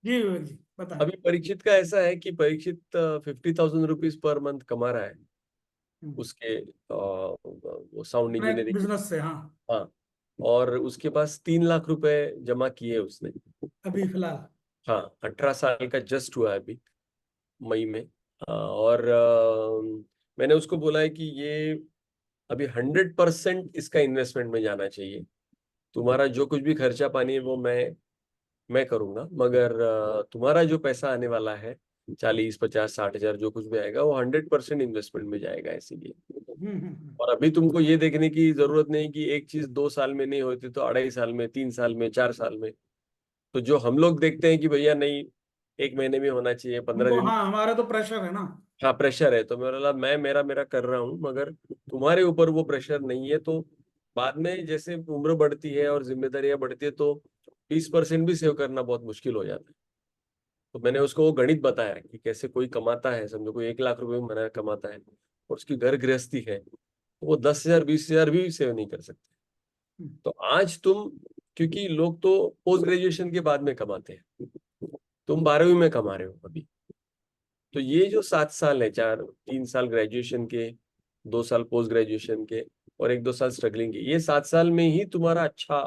जी विवेक जी बताएं। अभी परीक्षित का ऐसा है कि परीक्षित 50,000 रुपीज पर मंथ कमा रहा है उसके वो साउंड अपने इंजीनियरिंग। बिजनेस से, हाँ। हाँ, और उसके पास 3 लाख रुपए जमा किए उसने। अभी फिलहाल। हाँ, 18 साल का जस्ट हुआ है अभी मई में। और मैंने उसको बोला है कि ये अभी 100% इसका इन्वेस्टमेंट में जाना चाहिए। तुम्हारा जो कुछ भी खर्चा पानी है वो मैं करूंगा, मगर तुम्हारा जो पैसा आने वाला है 40, 50, 60 हजार जो कुछ भी आएगा वो 100% इन्वेस्टमेंट में जाएगा इसीलिए। और अभी तुमको ये देखने की जरूरत नहीं कि एक चीज 2 साल में नहीं होती तो 2.5 साल में, 3 साल में, 4 साल में। तो जो हम लोग देखते हैं कि भैया नहीं, 1 महीने में होना चाहिए, 15 दिन। हाँ, हमारा तो प्रेशर है ना। हाँ, प्रेशर है, तो मेरा बोला मैं मेरा मेरा कर रहा हूँ, मगर तुम्हारे ऊपर वो प्रेशर नहीं है। तो बाद में जैसे उम्र बढ़ती है और जिम्मेदारियां बढ़ती है तो 20% भी सेव करना बहुत मुश्किल हो जाता है। तो मैंने उसको वो गणित बताया कि कैसे कोई कमाता है, समझो कोई 1 लाख रुपए महीना कमाता है और उसकी घर गृहस्थी है, तो वो 10 हजार 20 हजार भी सेव नहीं कर सकते। तो आज तुम, क्योंकि लोग तो पोस्ट ग्रेजुएशन के बाद में कमाते हैं, तुम 12वीं में कमा रहे हो अभी। तो ये जो 7 साल है, 3 साल ग्रेजुएशन के, 2 साल पोस्ट ग्रेजुएशन के और 1-2 साल स्ट्रगलिंग के, ये 7 साल में ही तुम्हारा अच्छा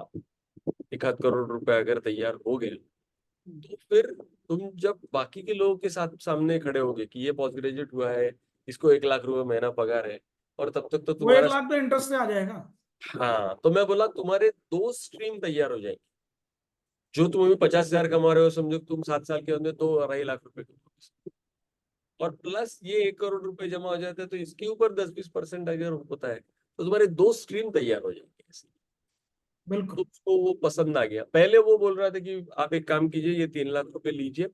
1 आध करोड़ रुपए अगर तैयार हो गए, तो फिर तुम जब बाकी के लोगों के साथ सामने खड़े होगे कि ये पोस्ट ग्रेजुएट हुआ है, इसको 1 लाख रुपए महीना पगार है, और तब तक तो वो एक तुम्हारा। लाख तो इंटरेस्ट से आ जाएगा। हाँ, तो मैं बोला तुम्हारे 2 स्ट्रीम तैयार हो जाएगी। जो तुम अभी 50 हजार कमा रहे हो, समझो तुम 7 साल के अंदर 2-2.5 लाख रुपए कमाओगे, और प्लस ये 1 करोड़ रुपए जमा हो जाते हैं, तो इसके ऊपर 10-20% अगर होता है तो तुम्हारे 2 स्ट्रीम तैयार हो जाएंगे। तो बिल्कुल। उसको वो पसंद आ गया। पहले वो बोल रहा था कि आप एक काम कीजिए, ये 3 लाख रुपए लीजिए,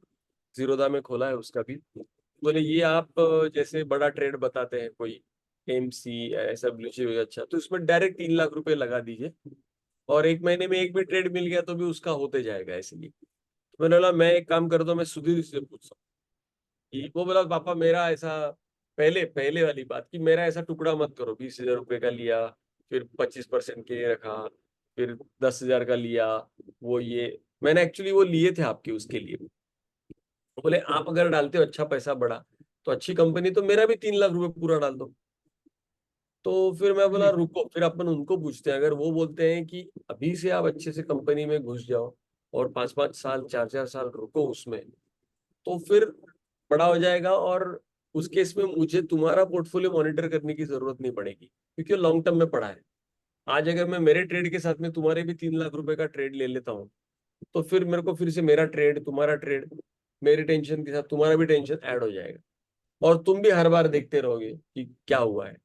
जीरोधा में खोला है उसका भी। बोले ये आप जैसे बड़ा ट्रेड बताते हैं कोई एमसी ऐसा ब्लू चिप, अच्छा तो इसमें डायरेक्ट 3 लाख रुपए लगा दीजिए, और 1 महीने में एक भी ट्रेड मिल गया तो भी उसका होते जाएगा ऐसे ही। तो मैंने बोला मैं एक काम करता हूँ, मैं सुधीर से पूछता हूँ वो बोला पापा मेरा ऐसा, पहले पहले वाली बात कि मेरा ऐसा टुकड़ा मत करो, 20 हजार रुपए का लिया, फिर 25% के लिए रखा, फिर 10 हजार का लिया। वो ये मैंने एक्चुअली वो लिए थे आपके उसके लिए। वो बोले आप अगर डालते हो अच्छा पैसा बड़ा, तो अच्छी कंपनी, तो मेरा भी 3 लाख रुपए पूरा डाल दो। तो फिर मैं बोला जी। रुको, फिर अपन उनको पूछते हैं, अगर वो बोलते हैं कि अभी से आप अच्छे से कंपनी में घुस जाओ और 5-5 साल 4-4 साल रुको उसमें, तो फिर बड़ा हो जाएगा, और उस केस में मुझे तुम्हारा पोर्टफोलियो मॉनिटर करने की जरूरत नहीं पड़ेगी, क्योंकि लॉन्ग टर्म में पड़ा है। आज अगर मैं मेरे ट्रेड के साथ में तुम्हारे भी 3 लाख रुपए का ट्रेड ले लेता हूँ, तो फिर मेरे को फिर से मेरा ट्रेड तुम्हारा ट्रेड, मेरे टेंशन के साथ तुम्हारा भी टेंशन ऐड हो जाएगा, और तुम भी हर बार देखते रहोगे कि क्या हुआ है।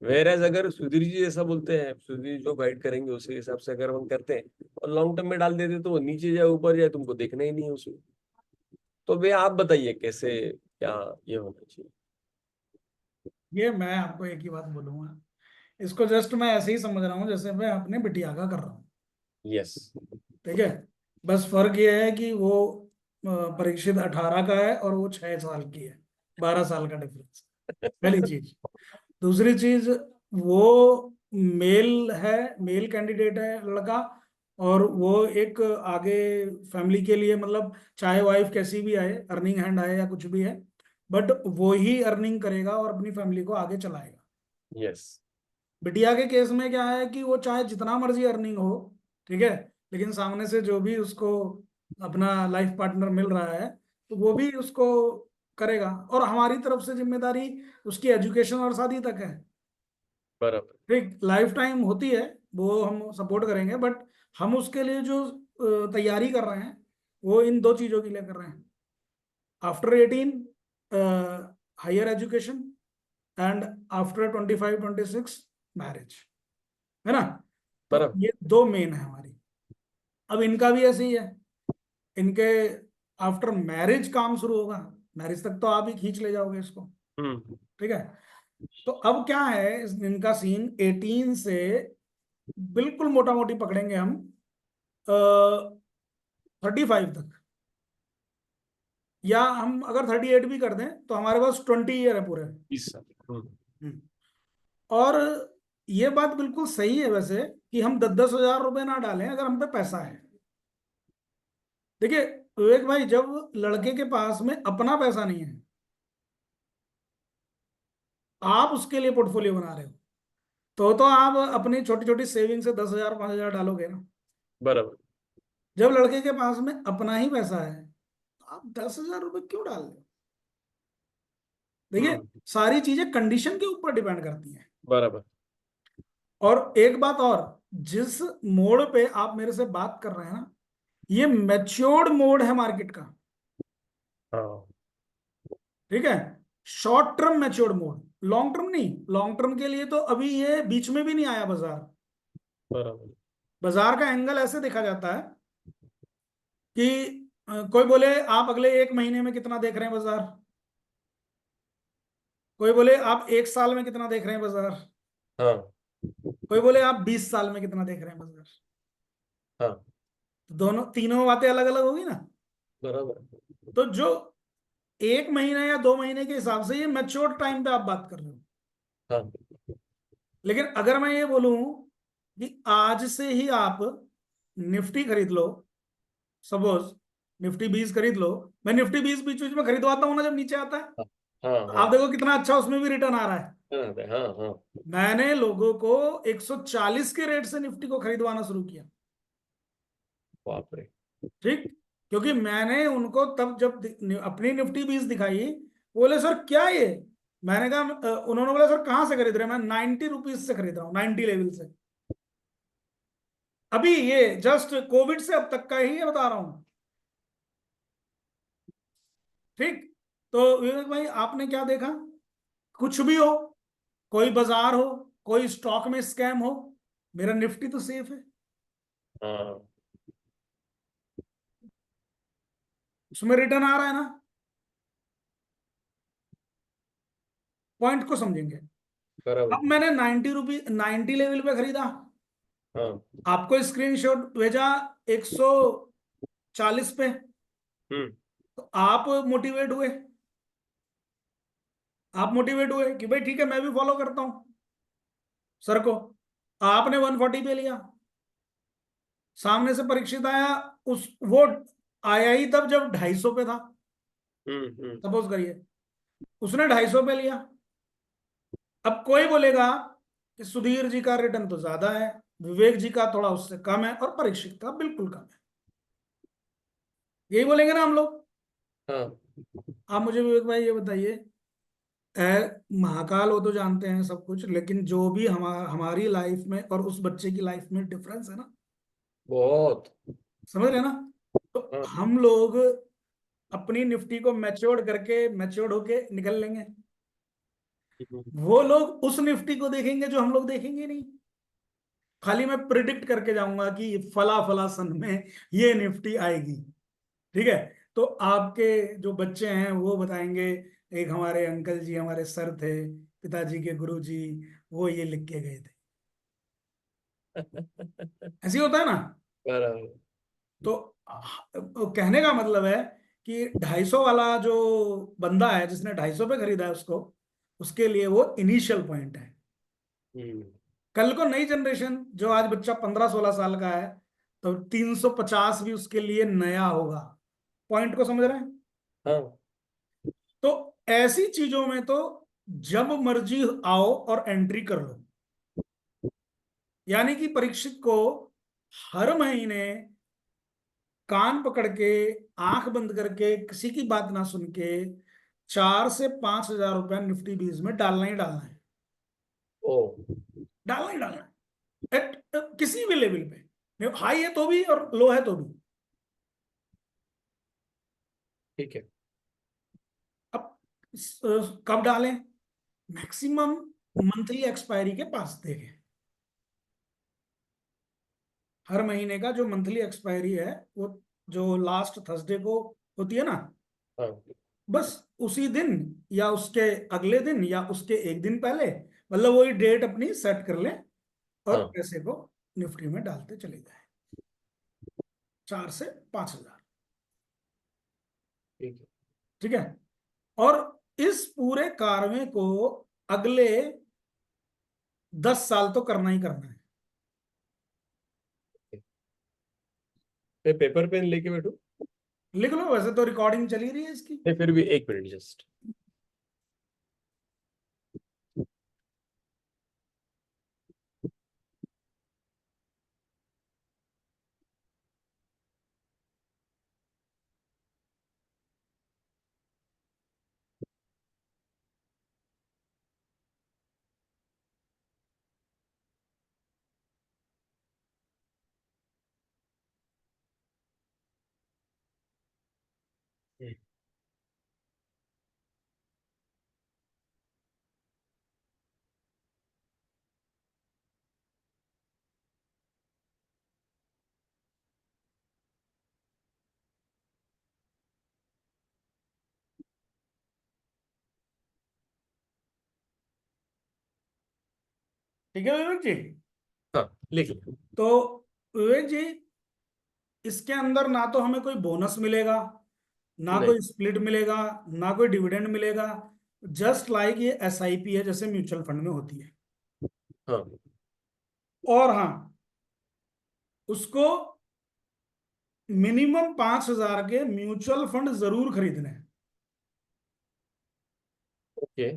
वेरएज अगर सुधीर जी जैसा बोलते हैं, सुधीर जो गाइड करेंगे उसी हिसाब से अगर हम करते हैं और लॉन्ग टर्म में डाल देते, तो वो नीचे जाए ऊपर जाए तुमको देखना ही नहीं है उसमें। तो वे आप बताइए कैसे क्या ये होना चाहिए। ये मैं आपको एक ही बात बोलूंगा, इसको जस्ट मैं ऐसे ही समझ रहा हूँ जैसे मैं अपने बिटिया का कर रहा हूँ। यस। ठीक है। बस फर्क ये है कि वो परीक्षित 18 का है और वो 6 साल की है। 12 साल का डिफरेंस। पहली चीज। दूसरी चीज, वो मेल है, मेल कैंडिडेट है लड़का, और वो एक आगे फैमिली के लिए, मतलब चाहे वाइफ कैसी भी आए, अर्निंग हैंड आए या कुछ भी है, बट वो ही अर्निंग करेगा और अपनी फैमिली को आगे चलाएगा। यस। बिटिया के केस में क्या है कि वो चाहे जितना मर्जी अर्निंग हो, ठीक है, लेकिन सामने से जो भी उसको अपना लाइफ पार्टनर मिल रहा है, तो वो भी उसको करेगा, और हमारी तरफ से जिम्मेदारी उसकी एजुकेशन और शादी तक है। बराबर। ठीक, लाइफ टाइम होती है, वो हम सपोर्ट करेंगे, बट हम उसके लिए जो तैयारी कर रहे हैं, वो इन दो चीजों के लिए कर रहे हैं। After 18, higher education, and after 25-26 marriage, है ना। तो बराबर। ये दो मेन है हमारी। अब इनका भी ऐसे ही है। इनके आफ्टर मैरिज काम शुरू होगा। मैरिज तक तो आप ही खींच ले जाओगे इसको। हम्म। ठीक है। तो अब क्या है इनका सीन, 18 से बिल्कुल मोटा मोटी पकड़ेंगे हम 35 तक, या हम अगर 38 भी कर दें तो हमारे पास 20 ईयर है पूरे। 20 साल। हम्म। और ये बात बिल्कुल सही है वैसे, कि हम 10-10 हजार रुपए ना डालें अगर हम पे पैसा है। देखिए, विवेक भाई, जब लड़के के पास में अपना पैसा नहीं है, आप उसके लिए पोर्टफोलियो बना रहे हो, तो आप अपनी छोटी छोटी सेविंग से 10,000 5,000 डालोगे ना। बराबर। जब लड़के के पास में अपना ही पैसा है, तो आप 10,000 रुपये क्यों डाल रहे हो? देखिए, हम्म। सारी चीजें कंडीशन के ऊपर डिपेंड करती हैं। बराबर। और एक बात और, जिस मोड पे आप मेरे से बात कर रहे हैं ना, ये मैच्योर्ड मोड है मार्केट का। हाँ। ठीक है, short term matured mode, long term नहीं। लॉन्ग टर्म के लिए तो अभी ये बीच में भी नहीं आया बाजार। बराबर। बाजार का एंगल ऐसे देखा जाता है कि कोई बोले आप अगले 1 महीने में कितना देख रहे हैं बाजार, कोई बोले आप 1 साल में कितना देख रहे हैं बाजार, हाँ। कोई बोले आप 20 साल में कितना देख रहे हैं बाजार। हाँ। तो दोनों तीनों बातें अलग अलग होगी ना। बराबर। तो जो 1 महीने या 2 महीने के हिसाब से, ये मैच्योर टाइम पे आप बात कर रहे हो। हाँ। लेकिन अगर मैं ये बोलूं कि आज से ही आप निफ्टी खरीद लो, सपोज निफ्टी 20 खरीद लो, मैं निफ्टी 20 बीच बीच में खरीदवाता हूं ना जब नीचे आता है, हाँ। हाँ। तो हाँ। आप देखो कितना अच्छा उसमें भी रिटर्न आ रहा है। हाँ। हाँ। हाँ। मैंने लोगों को 140 के रेट से निफ्टी को खरीदवाना शुरू किया। बाप रे। ठीक, क्योंकि मैंने उनको तब जब अपनी निफ्टी 20 दिखाई, बोले सर क्या ये, मैंने कहा उन्होंने बोला सर कहाँ से खरीद रहे हैं, मैं 90 रुपीज से खरीद रहा हूँ, 90 लेवल से। अभी ये जस्ट कोविड से अब तक का ही है, बता रहा हूं। ठीक, तो विवेक भाई आपने क्या देखा, कुछ भी हो, कोई बाजार हो, कोई स्टॉक में स्कैम हो, मेरा निफ्टी तो सेफ है, हाँ। उसमें रिटर्न आ रहा है ना। पॉइंट को समझेंगे। बराबर। अब मैंने 90 रुपी 90 लेवल पे खरीदा, हाँ। आपको स्क्रीनशॉट भेजा 140 पे, हम्म। तो आप मोटिवेट हुए, आप मोटिवेट हुए कि भाई ठीक है मैं भी फॉलो करता हूं सर को। आपने 140 पे लिया, सामने से परीक्षित आया, उस वो आया ही तब जब 250 पे था, हम्म। हम्म। सपोज करिए, उसने 250 पे लिया। अब कोई बोलेगा कि सुधीर जी का रिटर्न तो ज्यादा है, विवेक जी का थोड़ा उससे कम है, और परीक्षित का बिल्कुल कम है, यही बोलेंगे ना हम लोग। हाँ। आप मुझे विवेक भाई ये बताइए, महाकाल वो तो जानते हैं सब कुछ, लेकिन जो भी हमारी लाइफ में और उस बच्चे की लाइफ में डिफरेंस है ना, बहुत। समझ रहे हैं ना। तो हाँ। हम लोग अपनी निफ्टी को मैच्योर्ड करके मैच्योर्ड होके निकल लेंगे, हम्म। वो लोग उस निफ्टी को देखेंगे जो हम लोग देखेंगे नहीं। खाली मैं प्रिडिक्ट करके जाऊंगा कि फला फला सन में ये निफ्टी आएगी। ठीक है, तो आपके जो बच्चे हैं वो बताएंगे, एक हमारे अंकल जी हमारे सर थे, पिताजी के गुरु जी, वो ये लिख के गए थे। ऐसे ही होता है ना। बराबर। तो कहने का मतलब है कि 250 वाला जो बंदा है जिसने 250 पे खरीदा है उसको, उसके लिए वो इनिशियल पॉइंट है। हम्म। कल को नई जनरेशन, जो आज बच्चा 15 16 साल का है, तो 350 भी उसके लिए नया होगा। पॉइंट को समझ रहे हैं। हाँ। तो ऐसी चीजों में तो जब मर्जी आओ और एंट्री कर लो। यानी कि परीक्षित को हर महीने कान पकड़ के, आंख बंद करके, किसी की बात ना सुन के 4 से 5 हजार रुपया निफ्टी बीज में डालना ही डालना है, ओ। डालना ही डालना है, किसी भी लेवल पे, हाई है तो भी और लो है तो भी। ठीक है। अब कब डालें, मैक्सिमम मंथली एक्सपायरी के पास देखें। हर महीने का जो मंथली एक्सपायरी है, वो जो लास्ट थर्सडे को होती है ना, हाँ। बस उसी दिन या उसके अगले दिन या उसके एक दिन पहले, मतलब वही डेट अपनी सेट कर लें और हाँ। पैसे को निफ्टी में डालते चले जाएं, 4 से 5 हजार। ठीक है। ठीक है, और इस पूरे कारवे को अगले 10 साल तो करना ही करना है। मैं पेपर पेन लेके बैठू। लिख लो, वैसे तो रिकॉर्डिंग चली रही है इसकी। नहीं, फिर भी एक मिनट जस्ट। ठीक है विवेक जी। हाँ, लिख लो। तो विवेक जी, इसके अंदर ना तो हमें कोई बोनस मिलेगा, ना नहीं। कोई स्प्लिट मिलेगा, ना कोई डिविडेंड मिलेगा। जस्ट लाइक ये एसआईपी है जैसे म्यूचुअल फंड में होती है। हाँ। और हाँ, उसको मिनिमम 5,000 के म्यूचुअल फंड जरूर खरीदने हैं। ओके।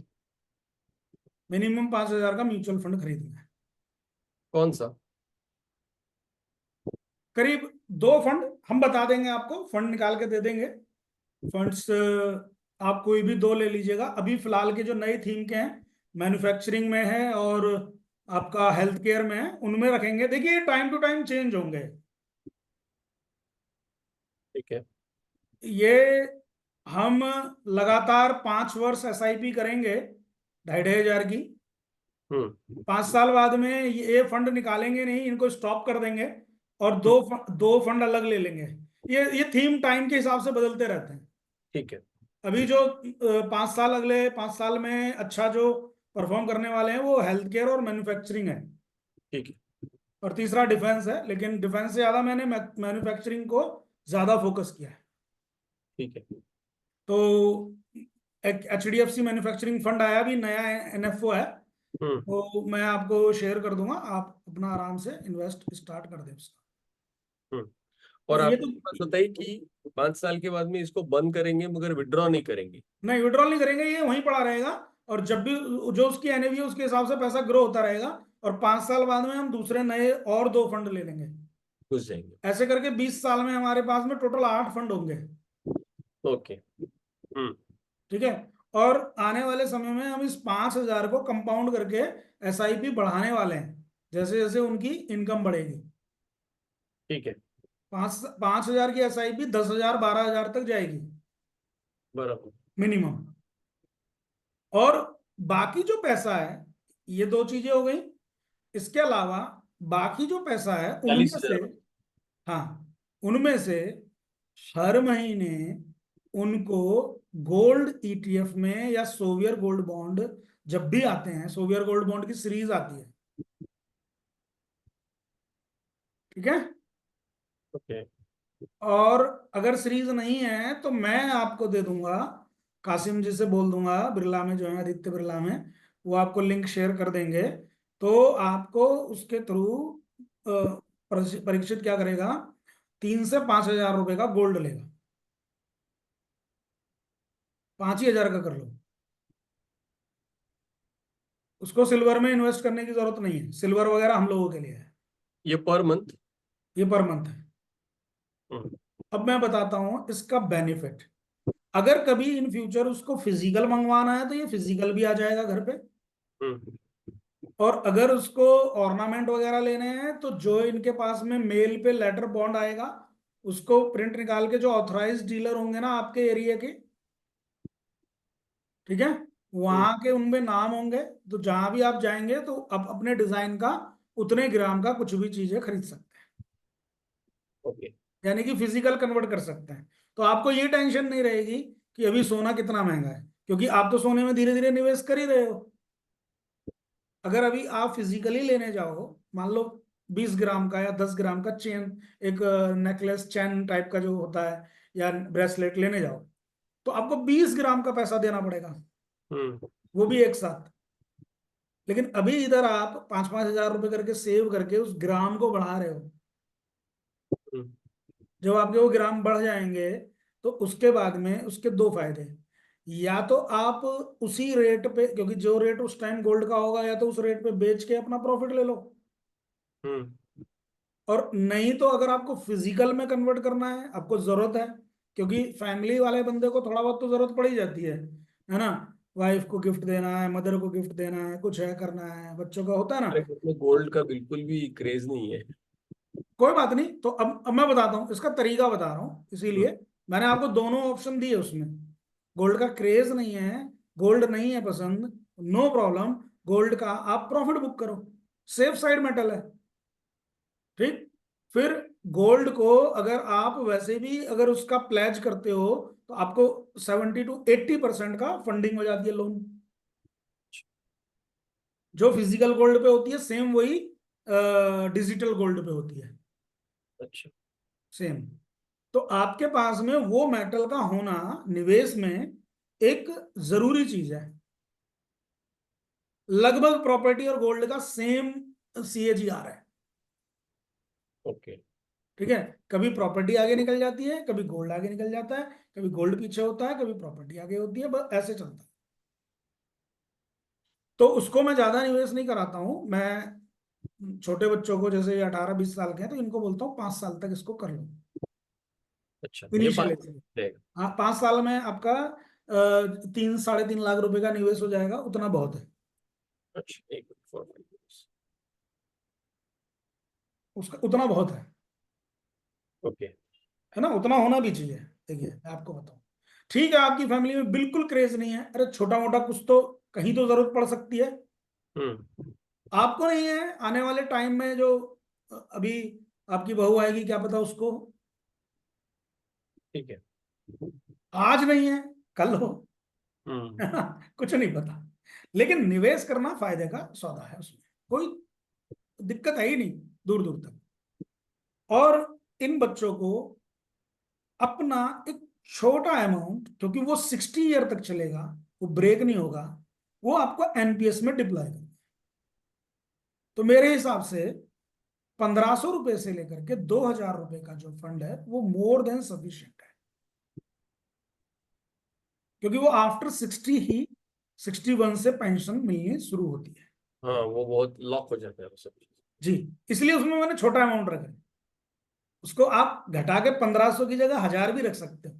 मिनिमम 5,000 का म्यूचुअल फंड खरीदना है। कौन सा? करीब दो फंड हम बता देंगे आपको, फंड निकाल के दे देंगे। फंड्स आप कोई भी दो ले लीजिएगा। अभी फिलहाल के जो नए थीम के हैं, मैन्युफैक्चरिंग में है और आपका हेल्थ केयर में है, उनमें रखेंगे। देखिए टाइम टू टाइम चेंज होंगे। ठीक है। ये हम लगातार 5 वर्ष एसआईपी करेंगे, 2,500 की। हम्म। 5 साल बाद में ये फंड निकालेंगे नहीं, इनको स्टॉप कर देंगे और हम्म, दो फंड अलग ले लेंगे। ये थीम टाइम के हिसाब से बदलते रहते हैं। ठीक है। अभी जो 5 साल, अगले 5 साल में अच्छा जो परफॉर्म करने वाले हैं वो हेल्थ केयर और मैन्युफैक्चरिंग है। ठीक है। और तीसरा डिफेंस है, लेकिन डिफेंस से ज्यादा मैंने मैन्युफैक्चरिंग को ज्यादा फोकस किया है। ठीक है। तो एक एचडीएफसी मैन्युफैक्चरिंग फंड आया, भी नया एनएफओ है। हम्म। तो मैं आपको शेयर कर दूंगा, आप अपना आराम से इन्वेस्ट स्टार्ट कर दें उसका। हम्म। तो और ये आप तो बात बताइए कि 5 साल के बाद में इसको बंद करेंगे मगर विड्रॉ नहीं करेंगे? नहीं, विड्रॉल नहीं करेंगे, ये वहीं पड़ा रहेगा। और जब भी जो उसकी एनएवी है उसके हिसाब से पैसा ग्रो होता रहेगा। और 5 साल बाद में हम दूसरे नए और दो फंड ले लेंगे। घुस जाएंगे। ऐसे करके 20 साल में हमारे पास में टोटल 8 फंड होंगे। ओके। हम्म। ठीक है। और आने वाले समय में हम इस 5,000 को कंपाउंड करके एसआईपी बढ़ाने वाले हैं, जैसे जैसे उनकी इनकम बढ़ेगी। ठीक है। 5,000 की एसआईपी 10,000 12,000 तक जाएगी बराबर। मिनिमम। और बाकी जो पैसा है, ये दो चीजें हो गई। इसके अलावा बाकी जो पैसा है चालीस उनमें से, हजार हाँ, उनमें से हर महीने उनको गोल्ड ईटीएफ में या सोवियर गोल्ड बॉन्ड, जब भी आते हैं, सोवियर गोल्ड बॉन्ड की सीरीज आती है। ठीक है। ओके। और अगर सीरीज नहीं है तो मैं आपको दे दूंगा, कासिम जी से बोल दूंगा, बिरला में जो है, आदित्य बिरला में, वो आपको लिंक शेयर कर देंगे। तो आपको उसके थ्रू परीक्षित क्या करेगा, 3 से 5 हजार रुपए का गोल्ड लेगा। 5 ही हजार का कर लो। उसको सिल्वर में इन्वेस्ट करने की जरूरत नहीं है, सिल्वर वगैरह हम लोगों के लिए है। ये पर मंथ? ये पर मंथ है। हम्म। अब मैं बताता हूं इसका बेनिफिट। अगर कभी इन फ्यूचर उसको फिजिकल मंगवाना है तो ये फिजिकल भी आ जाएगा घर पे। हम्म। और अगर उसको ऑर्नामेंट वगैरह लेने हैं तो जो इनके पास में मेल पे लेटर बॉन्ड आएगा, उसको प्रिंट निकाल के जो ऑथराइज डीलर होंगे ना आपके एरिया के, ठीक है, हम्म। वहां के उनमें नाम होंगे। तो जहां भी आप जाएंगे तो आप अपने डिजाइन का उतने ग्राम का कुछ भी चीजें खरीद सकते हैं। ओके। यानी कि फिजिकल कन्वर्ट कर सकते हैं। तो आपको ये टेंशन नहीं रहेगी कि अभी सोना कितना महंगा है, क्योंकि आप तो सोने में धीरे धीरे निवेश कर ही रहे हो। अगर अभी आप फिजिकली लेने जाओ, मान लो 20 ग्राम का या 10 ग्राम का चेन, एक नेकलेस चैन टाइप का जो होता है, या ब्रेसलेट लेने जाओ, तो आपको 20 ग्राम का पैसा देना पड़ेगा, हम्म। वो भी एक साथ। लेकिन अभी इधर आप 5-5 हजार रुपए करके सेव करके उस ग्राम को बढ़ा रहे हो। हम्म। जब आपके वो ग्राम बढ़ जाएंगे तो उसके बाद में उसके दो फायदे हैं। या तो आप उसी रेट पे, क्योंकि जो रेट उस टाइम गोल्ड का होगा, या तो उस रेट पे बेच के अपना प्रॉफिट ले लो। हम्म। और नहीं तो अगर आपको फिजिकल में कन्वर्ट करना है, आपको जरूरत है, क्योंकि फैमिली वाले बंदे को थोड़ा बहुत तो जरूरत पड़ ही जाती है ना। वाइफ को गिफ्ट देना है, मदर को गिफ्ट देना है, कुछ है करना है, बच्चों का होता है अरे ना। उसमें गोल्ड का बिल्कुल भी क्रेज नहीं है। कोई बात नहीं, तो अब मैं बताता हूँ इसका तरीका, बता रहा हूँ, हम्म। इसीलिए मैंने आपको दोनों ऑप्शन दिए उसमें। गोल्ड का क्रेज नहीं है, गोल्ड नहीं है पसंद, नो प्रॉब्लम, गोल्ड का आप प्रॉफिट बुक करो, सेफ साइड मेटल है। ठीक। फिर गोल्ड को अगर आप वैसे भी अगर उसका प्लेज करते हो, तो आपको 70 to 80% का फंडिंग हो जाती है, लोन। जो फिजिकल गोल्ड पे होती है सेम वही डिजिटल गोल्ड पे होती है, अच्छा। सेम। तो आपके पास में वो मेटल का होना निवेश में एक जरूरी चीज है। लगभग प्रॉपर्टी और गोल्ड का सेम CAGR है। ओके। ठीक है। कभी प्रॉपर्टी आगे निकल जाती है, कभी गोल्ड आगे निकल जाता है, कभी गोल्ड पीछे होता है, कभी प्रॉपर्टी आगे होती है, बस ऐसे चलता है। तो उसको मैं ज्यादा निवेश नहीं कराता हूं मैं। छोटे बच्चों को, जैसे 18-20 साल के हैं, तो इनको बोलता हूँ 5 साल तक इसको कर लो, अच्छा, ये इनिशियल। बात है। हाँ, 5 साल में आपका 3-3.5 लाख रुपए का निवेश हो जाएगा, उतना बहुत है। अच्छा, एक 4 5 years। उसका उतना बहुत ओके। है ना, उतना होना भी चाहिए। देखिए मैं आपको बताऊं, ठीक है आपकी फैमिली में बिल्कुल क्रेज नहीं है, अरे छोटा मोटा कुछ तो कहीं तो जरूरत पड़ सकती है। हम्म। आपको नहीं है, आने वाले टाइम में जो अभी आपकी बहू आएगी, क्या पता उसको। ठीक है। आज नहीं है, कल हो। हम्म। कुछ नहीं पता। लेकिन निवेश करना फायदे का सौदा है, उसमें कोई दिक्कत है ही नहीं, दूर दूर तक। और इन बच्चों को अपना एक छोटा अमाउंट, क्योंकि वो 60 ईयर तक चलेगा, वो ब्रेक नहीं होगा, वो आपको एनपीएस में डिप्लॉय करना है। तो मेरे हिसाब से 1500 रुपए से लेकर के 2000 रुपए का जो फंड है, वो मोर देन सफिशिएंट है। क्योंकि वो आफ्टर 60 ही, 61 से पेंशन मिलनी शुरू होती है। हाँ, वो बहुत लॉक हो जाता है वो सब चीज। जी। इसलिए उसमें मैंने छोटा अमाउंट रखा है। उसको आप घटा के 1500 की जगह 1000 भी रख सकते हो।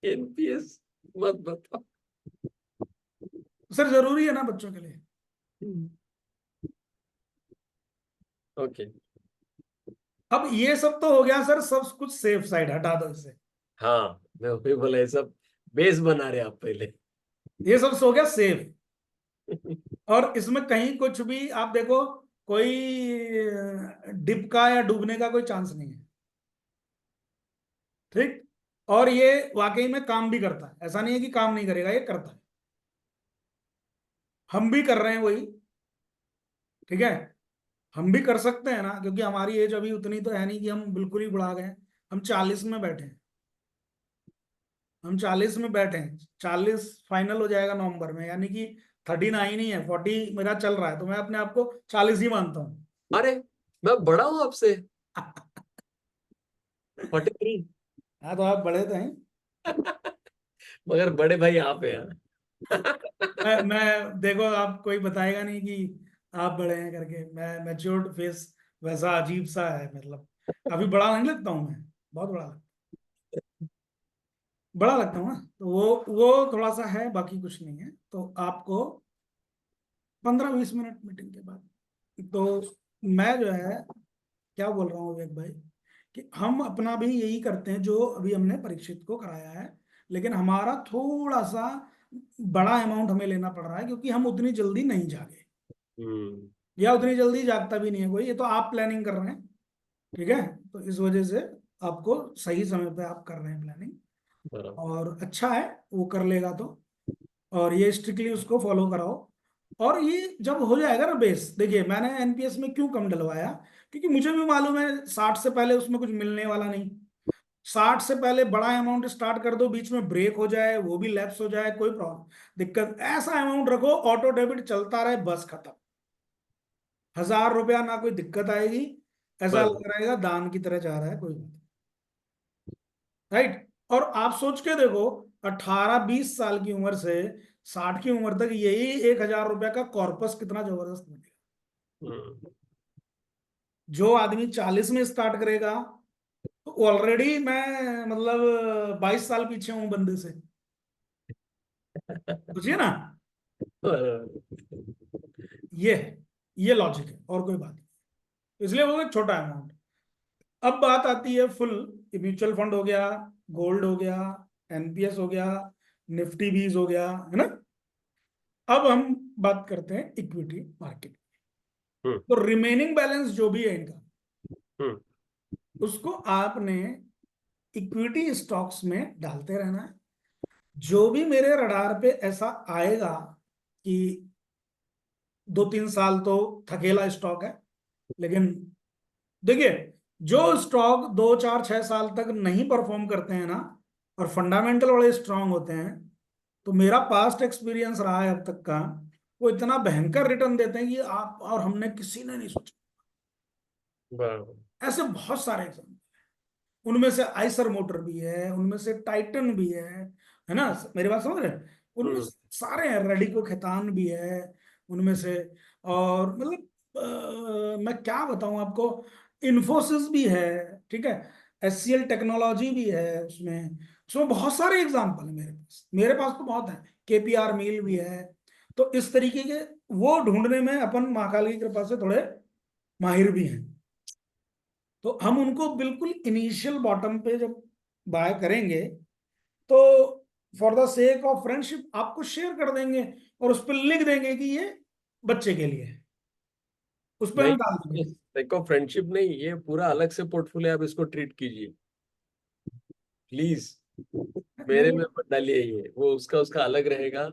एनपीएस मत बताओ। सर जरूरी है ना बच्चों के लिए। ओके। अब ये सब तो हो गया सर, सब कुछ सेफ साइड, हटा दो इसे। हाँ, मैं वही बोला, ये सब बेस बना रहे आप पहले। ये सब हो गया सेफ। और इसमें कहीं कुछ भी आप देखो, कोई डिप का या डूबने का कोई चांस नहीं है। ठीक। और ये वाकई में काम भी करता है, ऐसा नहीं है कि काम नहीं करेगा, ये करता है। हम भी कर रहे हैं वही। ठीक है। हम भी कर सकते हैं ना, क्योंकि हमारी एज अभी उतनी तो है नहीं कि हम बिल्कुल ही बुढ़ा गए। हम 40 में बैठे हैं। हम 40 में बैठे हैं, 40 फाइनल हो जाएगा नवंबर में, यानी कि 39 ही है, 40 मेरा चल रहा है, तो मैं अपने आप को 40 ही मानता हूँ। अरे, मैं बड़ा हूं आपसे। 43। हाँ, तो आप बड़े तो हैं। मगर बड़े भाई आप हैं यार। मैं देखो, आप कोई बताएगा नहीं कि आप बड़े हैं करके, मैं मैच्योर्ड फेस वैसा अजीब सा है, मतलब काफी बड़ा नहीं लगता हूँ मैं, बहुत बड़ा लगता हूँ ना, तो वो थोड़ा सा है, बाकी कुछ नहीं है। तो आपको 15-20 मिनट मीटिंग के बाद, तो मैं जो है क्या बोल रहा हूँ विवेक भाई, कि हम अपना भी यही करते हैं जो अभी हमने परीक्षित को कराया है। लेकिन हमारा थोड़ा सा बड़ा अमाउंट हमें लेना पड़ रहा है, क्योंकि हम उतनी जल्दी नहीं जागे, हम्म। या उतनी जल्दी जागता भी नहीं है कोई, ये तो आप प्लानिंग कर रहे हैं। ठीक है। तो इस वजह से आपको सही समय पे आप कर रहे हैं प्लानिंग, बराबर। और अच्छा है वो कर लेगा तो। और ये स्ट्रिक्टली उसको फॉलो कराओ। और ये जब हो जाएगा ना बेस, देखिए मैंने एनपीएस में क्यों कम डलवाया, क्योंकि मुझे भी मालूम है 60 से पहले उसमें कुछ मिलने वाला नहीं। 60 से पहले बड़ा अमाउंट स्टार्ट कर दो, बीच में ब्रेक हो जाए, वो भी लैप्स हो जाए, कोई प्रॉब्लम दिक्कत, ऐसा अमाउंट रखो ऑटो डेबिट चलता रहे, बस खत्म। 1000 रुपया ना कोई दिक्कत आएगी, ऐसा बस। लग रहेगा दान की तरह जा रहा है, कोई बात नहीं। राइट। और आप सोच के देखो, 18-20 साल की उम्र से 60 की उम्र तक यही 1,000 रुपए का कॉर्पस कितना जबरदस्त बनेगा। हम्म। जो आदमी 40 में स्टार्ट करेगा, तो ऑलरेडी मैं मतलब 22 साल पीछे हूं बंदे से। सोचिए ना। ये ये लॉजिक है, और कोई बात नहीं। इसलिए वो एक छोटा अमाउंट। अब बात आती है फुल। म्यूचुअल फंड हो गया, गोल्ड हो गया, एनपीएस हो गया, निफ्टी बीज हो गया, है ना। अब हम बात करते हैं इक्विटी मार्केट। हम्म। तो रिमेनिंग बैलेंस जो भी है इनका, हम्म। उसको आपने इक्विटी स्टॉक्स में डालते रहना है। जो भी मेरे रडार पे ऐसा आएगा कि 2-3 साल तो थकेला स्टॉक है, लेकिन देखिए, जो स्टॉक 2-4-6 साल तक नहीं परफॉर्म करते हैं ना, और फंडामेंटल बड़े स्ट्रांग होते हैं, तो मेरा पास्ट एक्सपीरियंस रहा है अब तक का, वो इतना भयंकर रिटर्न देते हैं कि आप और हमने किसी ने नहीं सोचा। बराबर। ऐसे बहुत सारे एग्जाम्पल, उनमें से आइसर मोटर भी है, उनमें से टाइटन भी है ना। मेरी बात समझ रहे हैं? उनमें हम्म। सारे हैं, रेडिको खैतान भी है उनमें से। और मतलब मैं क्या बताऊं आपको, इन्फोसिस भी है, ठीक है, एचसीएल टेक्नोलॉजी भी है उसमें। उसमें बहुत सारे एग्जाम्पल है मेरे पास तो बहुत है। केपीआर मिल भी है। तो इस तरीके के वो ढूंढने में अपन महाकाल की कृपा से थोड़े माहिर भी हैं। तो हम उनको बिल्कुल इनिशियल बॉटम पे जब बाय करेंगे, तो for the sake of friendship आपको शेयर कर देंगे, और उस पर लिख देंगे कि ये बच्चे के लिए है। उस पर नहीं, हम डाल देंगे। देखो फ्रेंडशिप नहीं, ये पूरा अलग से पोर्टफोलियो आप इसको ट्रीट कीजिए प्लीज। मेरे नहीं में मत डालिए, ये वो उसका उसका अलग रहेगा।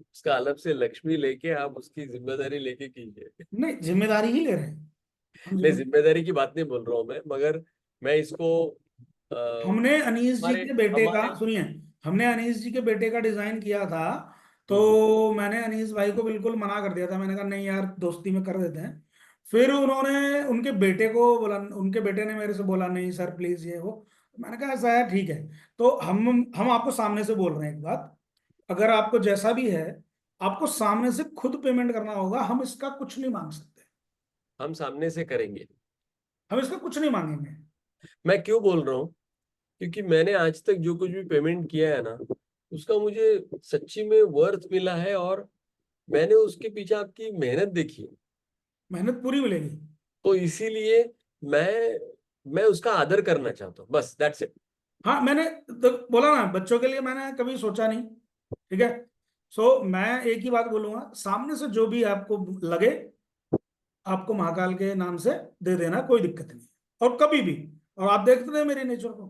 उसका अलग से लक्ष्मी लेके आप उसकी जिम्मेदारी लेके कीजिए। नहीं, जिम्मेदारी ही ले रहे हैं हम। नहीं, जिम्मेदारी की बात नहीं बोल रहा हूँ मैं, मगर मैं इसको हमने अनीस जी हमारे के बेटे का, हमारे सुनिए, हमने अनीस जी के बेटे का डिजाइन किया था। हम्म। तो मैंने अनीस भाई को बिल्कुल मना कर दिया था, मैंने कहा नहीं यार, दोस्ती में कर देते हैं। फिर उन्होंने उनके बेटे को बोला, उनके बेटे ने मेरे से बोला नहीं सर प्लीज ये वो। मैंने कहा ऐसा है, ठीक है। तो हम आपको सामने से बोल रहे हैं एक बात, अगर आपको जैसा भी है, आपको सामने से खुद पेमेंट करना होगा, हम इसका कुछ नहीं मांग सकते। हम सामने से करेंगे। हम इसका कुछ नहीं मांगेंगे। मैं क्यों बोल रहा हूँ? क्योंकि मैंने आज तक जो कुछ भी पेमेंट किया है ना, उसका मुझे सच्ची में वर्थ मिला है, और मैंने उसके पीछे आपकी मेहनत देखी है। मेहनत पूरी मिलेगी। तो इसीलिए मैं उसका आदर करना चाहता हूँ, बस दैट्स इट। हाँ, मैंने तो बोला ना, बच्चों के लिए मैंने कभी सोचा नहीं। ठीक है। सो मैं एक ही बात बोलूंगा, सामने से जो भी आपको लगे, आपको महाकाल के नाम से दे देना, कोई दिक्कत नहीं है। और कभी भी, और आप देखते रहे मेरे नेचर को,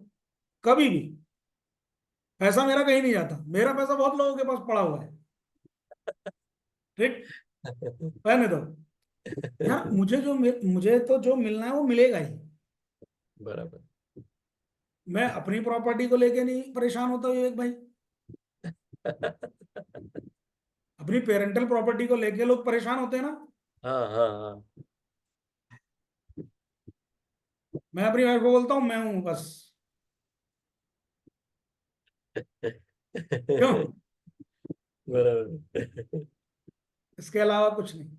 कभी भी पैसा मेरा कहीं नहीं जाता। मेरा पैसा बहुत लोगों के पास पड़ा हुआ है। ठीक। रहने दो यार, मुझे तो जो मिलना है वो मिलेगा ही। बराबर। मैं अपनी प्रॉपर्टी को लेके नहीं परेशान होता विवेक भाई। अपनी पेरेंटल प्रॉपर्टी को लेके लोग परेशान होते हैं ना। हाँ हाँ हाँ। मैं अपनी वाइफ को बोलता हूँ मैं हूं बस। क्यों? बराबर। इसके अलावा कुछ नहीं।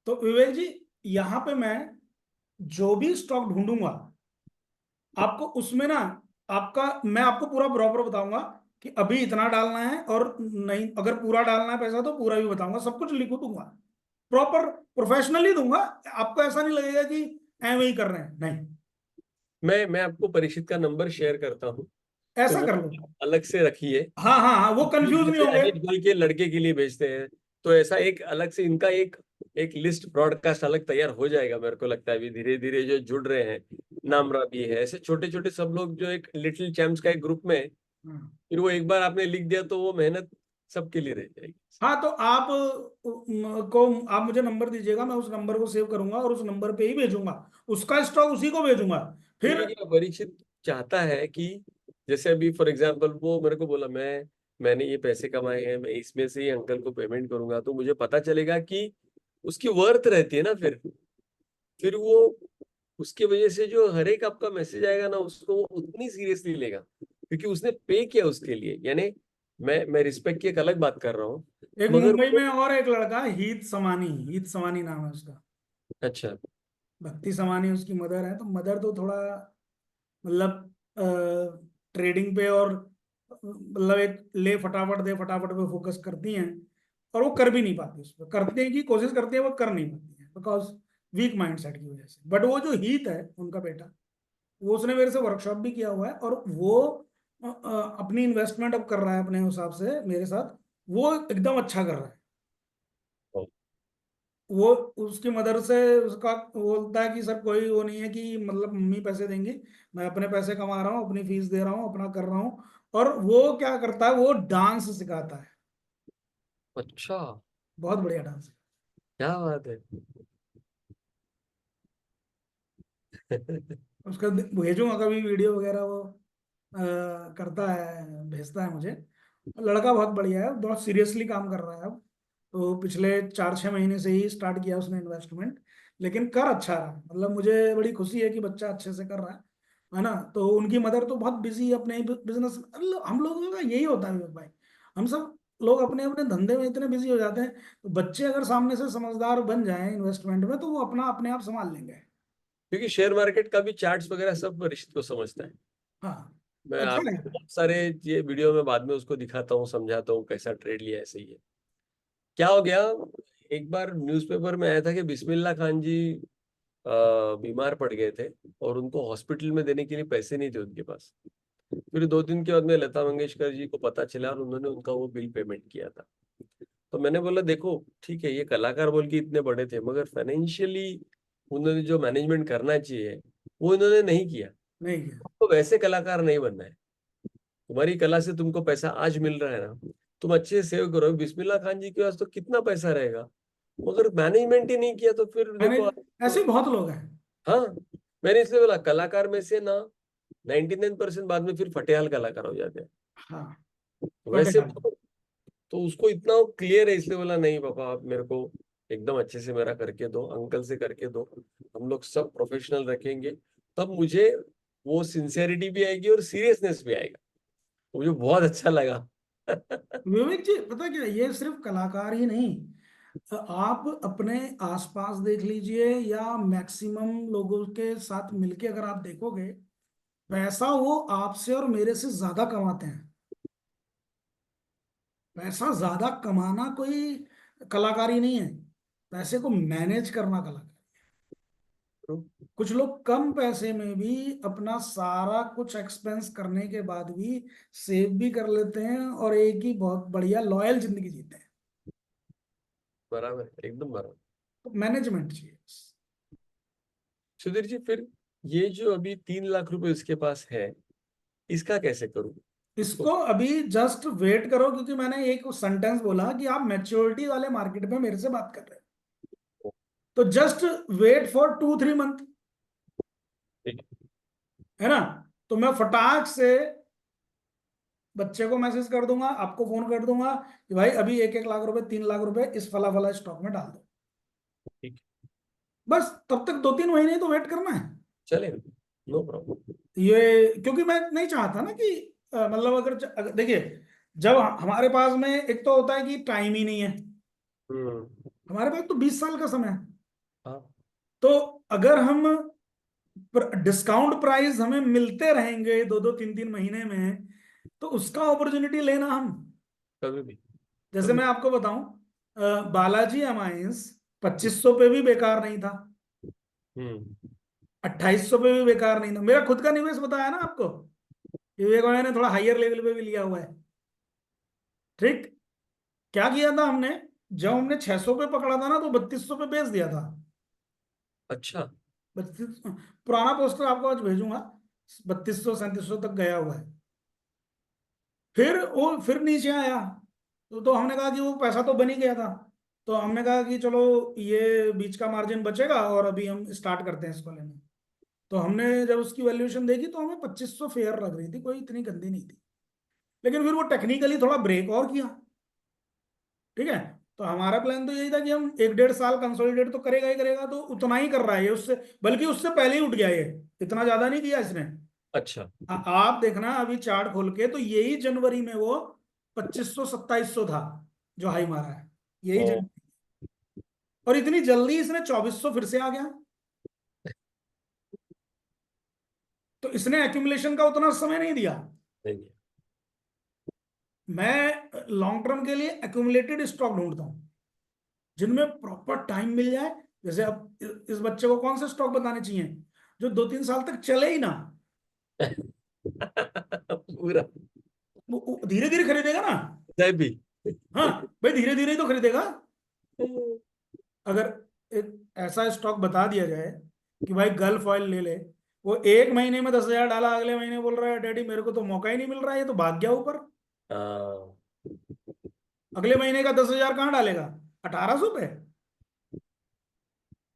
तो विवेक जी, यहाँ पे मैं जो भी स्टॉक ढूंढूंगा, आपको उसमें ना, मैं आपको पूरा प्रॉपर बताऊंगा कि अभी इतना डालना है, और नहीं अगर पूरा डालना है पैसा तो पूरा भी बताऊंगा, सब कुछ लिखो दूंगा, प्रॉपर प्रोफेशनली दूंगा। आपको ऐसा नहीं लगेगा कि ऐਵੇਂ ही कर रहे हैं, नहीं। मैं आपको परीक्षित का नंबर शेयर करता हूँ, तो ऐसा वो कर लो। अलग से रखिए। हाँ हाँ हाँ, वो कंफ्यूज नहीं जैसे होंगे। अजीत भाई के लड़के के लिए भेजते हैं, तो ऐसा एक अलग से इनका एक एक लिस्ट ब्रॉडकास्ट अलग तैयार हो जाएगा, मेरे को लगता है अभी धीरे धीरे जो जुड़ रहे हैं। नामरा भी है, ऐसे छोटे छोटे सब लोग जो एक लिटिल चैम्प्स का एक ग्रुप में है, हाँ फिर वो एक बार आपने लिख दिया तो वो मेहनत सबके लिए रह जाएगी। हाँ, तो आप मुझे नंबर दीजिएगा, मैं उस नंबर को सेव करूंगा और उस नंबर पे ही भेजूंगा। उसका स्टॉक उसी को भेजूंगा। फिर ये परीक्षित चाहता है कि जैसे अभी फॉर एग्जांपल वो मेरे को बोला, मैंने ये पैसे कमाए हैं, मैं इसमें से ही अंकल को पेमेंट करूंगा, तो मुझे पता चलेगा कि उसकी वर्थ रहती है ना। फिर वो उसके वजह से जो हर एक आपका मैसेज आएगा ना, उसको वो उतनी सीरियसली लेगा, क्योंकि उसने पे किया उसके लिए। यानी मैं रिस्पेक्ट की एक अलग बात कर रहा हूँ, एक मगर मुंबई वो, में और एक लड़का, हीत समानी नाम है उसका। अच्छा, भक्ति समानी उसकी मदर है। तो मदर तो थोड़ा मतलब ट्रेडिंग पे और मतलब एक ले फटाफट दे फटाफट पे फोकस करती हैं, और वो कर भी नहीं पाती। उस पर करने की कोशिश करती है, वो कर नहीं पाती है बिकॉज वीक माइंडसेट की वजह से। बट वो जो हीत है उनका बेटा, वो उसने मेरे से वर्कशॉप भी किया हुआ है, और वो अपनी इन्वेस्टमेंट अब कर रहा है अपने हिसाब से मेरे साथ। वो एकदम अच्छा कर रहा है। वो उसकी मदर से उसका बोलता है कि सर कोई वो नहीं है कि मतलब मम्मी पैसे देंगी, मैं अपने पैसे कमा रहा हूँ, अपनी फीस दे रहा हूँ, अपना कर रहा हूँ। और वो क्या करता है, वो डांस सिखाता है। अच्छा, बहुत बढ़िया डांस है क्या बात है। उसका। भेजूंगा कभी वीडियो वगैरह, वो करता है, भेजता है मुझे। लड़का बहुत बढ़िया है, बहुत सीरियसली काम कर रहा है अब। तो पिछले 4-6 महीने से ही स्टार्ट किया उसने इन्वेस्टमेंट, लेकिन कर अच्छा रहा है। मतलब मुझे बड़ी खुशी है कि बच्चा अच्छे से कर रहा है ना। तो उनकी मदर तो बहुत बिजी अपने बिजनेस। हम लोगों का यही होता है विवेक भाई, हम सब लोग अपने अपने धंधे में इतने बिजी हो जाते हैं। तो बच्चे अगर सामने से समझदार बन जाएं इन्वेस्टमेंट में, तो वो अपना अपने आप संभाल लेंगे। क्योंकि शेयर मार्केट का भी चार्ट्स वगैरह सब ऋषित को समझता है। हाँ, मैं अच्छा आपको है। बहुत सारे ये वीडियो में बाद में उसको दिखाता हूँ, समझाता हूँ कैसा ट्रेड लिया, ऐसे ही है। क्या हो गया, एक बार न्यूज़पेपर में आया था कि बिस्मिल्लाह खान जी बीमार पड़ गए थे, और उनको हॉस्पिटल में देने के लिए पैसे नहीं थे उनके पास। फिर 2 दिन के बाद में लता मंगेशकर जी को पता चला, और उन्होंने उनका वो बिल पेमेंट किया था। तो मैंने बोला देखो ठीक है, ये कलाकार बोल के इतने बड़े थे, मगर फाइनेंशियली उन्होंने जो मैनेजमेंट करना चाहिए वो इन्होंने नहीं किया। नहीं किया। तो वैसे कलाकार नहीं बनना है। तुम्हारी कला से तुमको पैसा आज मिल रहा है ना, तुम अच्छे से सेव करो। बिस्मिल्लाह खान जी के पास तो कितना पैसा रहेगा, मगर मैनेजमेंट ही नहीं किया, तो फिर मैंने, देखो ऐसे तो, बहुत लोग हैं। हाँ, मैंने इसलिए बोला कलाकार में से ना 99% बाद में फिर फटेहाल कलाकार हो जाते हैं। हाँ, वैसे पटेल। तो उसको इतना क्लियर है, इसलिए बोला नहीं पापा आप मेरे को एकदम अच्छे से मेरा करके दो, अंकल से करके दो, हम लोग सब प्रोफेशनल रखेंगे। तब मुझे वो सिंसेरिटी भी आएगी और सीरियसनेस भी आएगा। तो मुझे बहुत अच्छा लगा। विवेक जी, पता क्या, ये सिर्फ कलाकार ही नहीं, आप अपने आसपास देख लीजिए, या मैक्सिमम लोगों के साथ मिलके अगर आप देखोगे, पैसा वो आपसे और मेरे से ज्यादा कमाते हैं। पैसा ज्यादा कमाना कोई कलाकारी नहीं है, पैसे को मैनेज करना कलाकारी। कुछ लोग कम पैसे में भी अपना सारा कुछ एक्सपेंस करने के बाद भी सेव भी कर लेते हैं, और एक ही बहुत बढ़िया लॉयल जिंदगी जीते हैं। बराबर, एकदम बराबर। तो मैनेजमेंट चाहिए बस। सुधीर जी, फिर ये जो अभी 3 लाख रुपए उसके पास है, इसका कैसे करूं? इसको अभी जस्ट वेट करो, क्योंकि मैंने एक सेंटेंस बोला कि आप मैच्योरिटी वाले मार्केट में मेरे से बात कर रहे हो। तो जस्ट वेट फॉर 2-3 मंथ, ठीक है। है ना। तो मैं फटाक से बच्चे को मैसेज कर दूंगा, आपको फोन कर दूंगा कि भाई अभी 1-1 लाख रुपए, 3 लाख रुपए इस फला फला स्टॉक में डाल दो। ठीक है, बस तब तक 2-3 महीने तो वेट करना है। चलेगा, नो प्रॉब्लम। ये क्योंकि मैं नहीं चाहता ना कि मतलब अगर देखिए, जब हमारे पास में एक तो होता है कि टाइम ही नहीं है। हम्म। हमारे पास तो 20 साल का समय है। हाँ, तो अगर हम डिस्काउंट प्राइस हमें मिलते रहेंगे 2-2 3-3 महीने में, तो उसका अपॉर्चुनिटी लेना हम। कभी भी, जैसे कभी मैं भी। आपको बताऊं, बालाजी अमाइंस 2500 पे भी बेकार नहीं था, हम्म। 2800 पे भी बेकार नहीं था। मेरा खुद का निवेश बताया ना आपको, विवेक भाई ने थोड़ा हायर लेवल पे भी लिया हुआ है। ठीक, क्या किया था हमने, जब हमने 600 पे पकड़ा था ना, तो 3200 पे बेच दिया था। अच्छा। 32, पुराना पोस्टर आपको आज भेजूंगा। 3200-3700 तक गया हुआ है। फिर वो फिर नीचे आया, तो हमने कहा कि वो पैसा तो बन ही गया था। तो हमने कहा कि चलो ये बीच का मार्जिन बचेगा, और अभी हम स्टार्ट करते हैं इसको लेना। तो हमने जब उसकी वैल्यूएशन देखी, तो हमें 2500 फेयर लग रही थी, कोई इतनी गंदी नहीं थी। लेकिन फिर वो टेक्निकली थोड़ा ब्रेक और किया। ठीक है। तो हमारा प्लान तो यही था कि हम 1-1.5 साल कंसोलिडेट तो करेगा ही करेगा, तो उतना ही कर रहा है ये, उससे बल्कि उससे पहले ही उठ गया ये, इतना ज्यादा नहीं किया इसने। अच्छा। आप देखना अभी चार्ट खोल के, तो यही जनवरी में वो 2500-2700 था जो हाई मारा है, यही ओ। जनवरी। और इतनी जल्दी इसने 2400 फिर से आ गया। तो इसने एक्यूमुलेशन का उतना समय नहीं दिया। नहीं है। मैं लॉन्ग टर्म के लिए एक्यूमुलेटेड स्टॉक ढूंढता हूँ जिनमें प्रॉपर टाइम मिल जाए। जैसे अब इस बच्चे को कौन से स्टॉक बताने चाहिए जो 2-3 साल तक चले ही ना। पूरा। वो धीरे धीरे खरीदेगा ना। मैं भी। हाँ भाई, धीरे धीरे ही तो खरीदेगा। अगर एक ऐसा स्टॉक बता दिया जाए कि भाई गल्फ ऑयल ले ले, वो 1 महीने में 10,000 डाला, अगले महीने बोल रहा है डैडी मेरे को तो मौका ही नहीं मिल रहा है, ये तो भाग गया ऊपर। हाँ। अगले महीने का 10,000 कहाँ डालेगा? 1800 पे।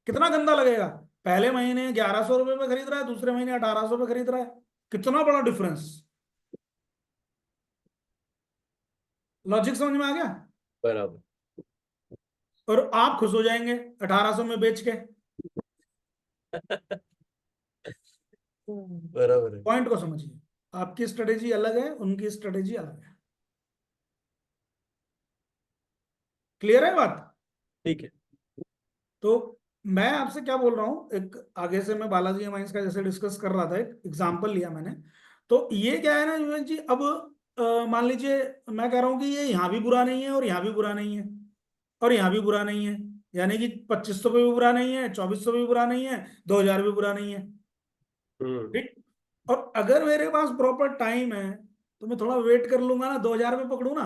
कितना गंदा लगेगा। पहले महीने 1100 रुपये में खरीद रहा है, दूसरे महीने 1800 पे खरीद रहा है। कितना बड़ा डिफरेंस। लॉजिक समझ में आ गया? बराबर। और आप खुश हो जाएंगे 1800 में बेच के। बराबर है। पॉइंट को समझिए, आपकी स्ट्रेटेजी अलग है, उनकी स्ट्रेटेजी अलग है। क्लियर है बात? ठीक है। तो मैं आपसे क्या बोल रहा हूँ, एक आगे से मैं बालाजी माइंस का जैसे डिस्कस कर रहा था, एक एग्जांपल लिया मैंने। तो ये क्या है ना विवेक जी, अब मान लीजिए मैं कह रहा हूँ कि ये यहाँ भी बुरा नहीं है और यहाँ भी बुरा नहीं है और यहाँ भी बुरा नहीं है, यानी कि 2500 पे भी बुरा नहीं है, 2400 भी बुरा नहीं है, 2000 भी बुरा नहीं है। हम्म। ठीक। और अगर मेरे पास प्रॉपर टाइम है तो मैं थोड़ा वेट कर लूंगा ना, 2000 में पकड़ू ना,